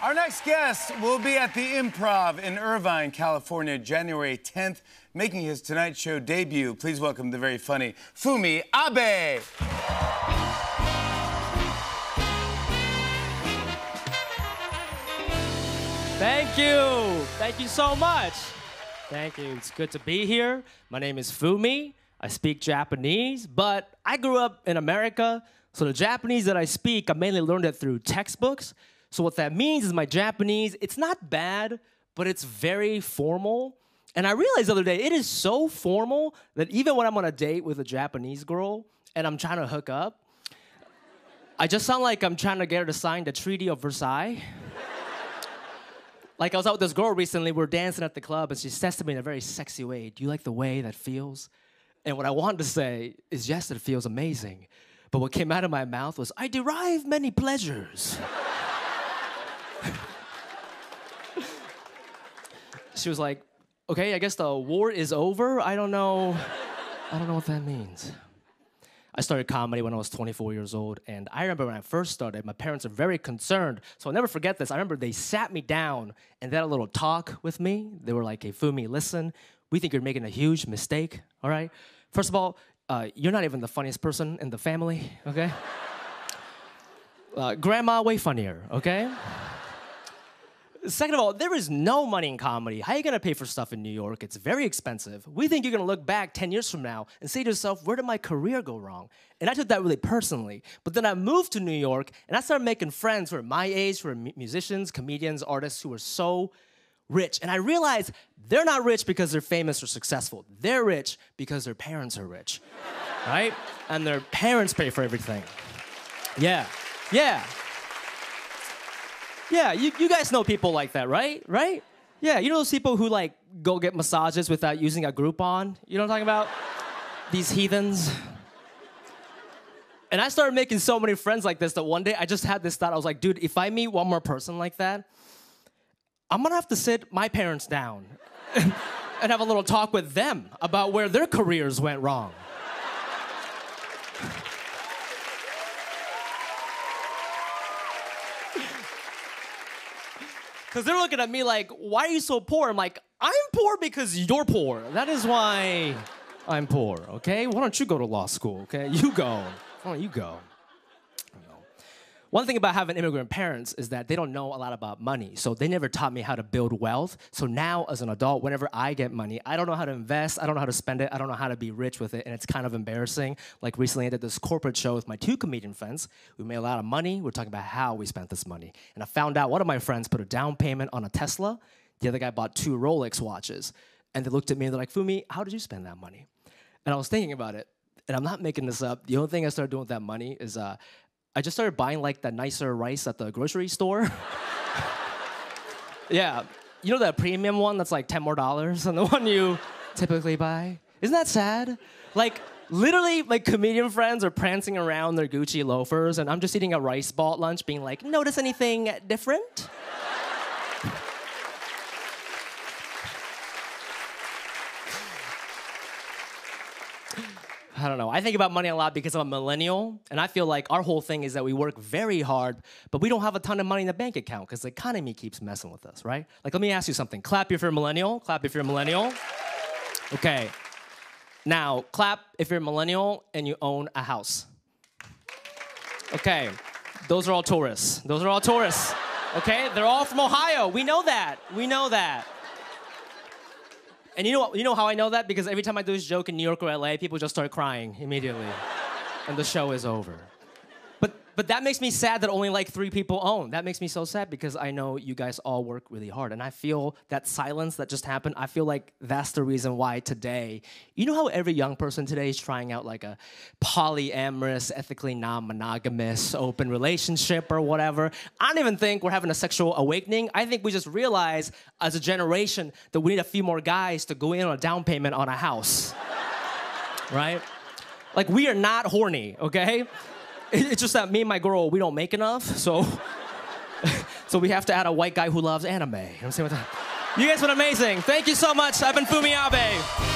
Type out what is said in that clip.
Our next guest will be at the Improv in Irvine, California, January 10th, making his Tonight Show debut. Please welcome the very funny Fumi Abe. Thank you. Thank you so much. Thank you. It's good to be here. My name is Fumi. I speak Japanese, but I grew up in America, so the Japanese that I speak, I mainly learned it through textbooks. So what that means is my Japanese, it's not bad, but it's very formal. And I realized the other day, it is so formal that even when I'm on a date with a Japanese girl and I'm trying to hook up, I just sound like I'm trying to get her to sign the Treaty of Versailles. Like I was out with this girl recently, we were dancing at the club, and she says to me in a very sexy way, "Do you like the way that feels?" And what I wanted to say is, yes, it feels amazing. But what came out of my mouth was, "I derive many pleasures." She was like, "Okay, I guess the war is over. I don't know what that means." I started comedy when I was 24 years old, and I remember when I first started, my parents were very concerned, so I'll never forget this. I remember they sat me down and they had a little talk with me. They were like, "Hey, Fumi, listen, we think you're making a huge mistake, all right? First of all, you're not even the funniest person in the family, okay? Grandma, way funnier, okay? Second of all, there is no money in comedy. How are you gonna pay for stuff in New York? It's very expensive. We think you're gonna look back 10 years from now and say to yourself, where did my career go wrong? And I took that really personally. But then I moved to New York and I started making friends who are my age, who are musicians, comedians, artists who are so rich. And I realized they're not rich because they're famous or successful. They're rich because their parents are rich, right? And their parents pay for everything. Yeah. Yeah, you guys know people like that, right? Right? Yeah, you know those people who like go get massages without using a Groupon? You know what I'm talking about? These heathens. And I started making so many friends like this that one day I just had this thought. I was like, dude, if I meet one more person like that, I'm gonna have to sit my parents down and have a little talk with them about where their careers went wrong. Because they're looking at me like, why are you so poor? I'm like, I'm poor because you're poor. That is why I'm poor, okay? Why don't you go to law school, okay? You go. Why don't you go? One thing about having immigrant parents is that they don't know a lot about money, so they never taught me how to build wealth. So now, as an adult, whenever I get money, I don't know how to invest, I don't know how to spend it, I don't know how to be rich with it, and it's kind of embarrassing. Like recently, I did this corporate show with my two comedian friends. We made a lot of money. We're talking about how we spent this money. And I found out one of my friends put a down payment on a Tesla. The other guy bought 2 Rolex watches. And they looked at me and they're like, Fumi, how did you spend that money? And I was thinking about it, and I'm not making this up. The only thing I started doing with that money is I just started buying like the nicer rice at the grocery store. Yeah, you know that premium one that's like $10 more than the one you typically buy? Isn't that sad? Like literally, like comedian friends are prancing around their Gucci loafers and I'm just eating a rice ball at lunch being like, notice anything different? I don't know. I think about money a lot because I'm a millennial, and I feel like our whole thing is that we work very hard, but we don't have a ton of money in the bank account because the economy keeps messing with us, right? Like, let me ask you something. Clap if you're a millennial. Clap if you're a millennial. Okay. Now, clap if you're a millennial and you own a house. Okay. Those are all tourists. Those are all tourists. Okay? They're all from Ohio. We know that. We know that. And you know how I know that? Because every time I do this joke in New York or LA, people just start crying immediately. And the show is over. But that makes me sad that only like 3 people own. That makes me so sad because I know you guys all work really hard. And I feel that silence that just happened, I feel like that's the reason why today, you know how every young person today is trying out like a polyamorous, ethically non-monogamous, open relationship or whatever? I don't even think we're having a sexual awakening. I think we just realize as a generation that we need a few more guys to go in on a down payment on a house. Right? Like, we are not horny, okay? It's just that me and my girl, we don't make enough, so we have to add a white guy who loves anime. You know what I'm saying? You guys have been amazing. Thank you so much. I've been Fumi Abe.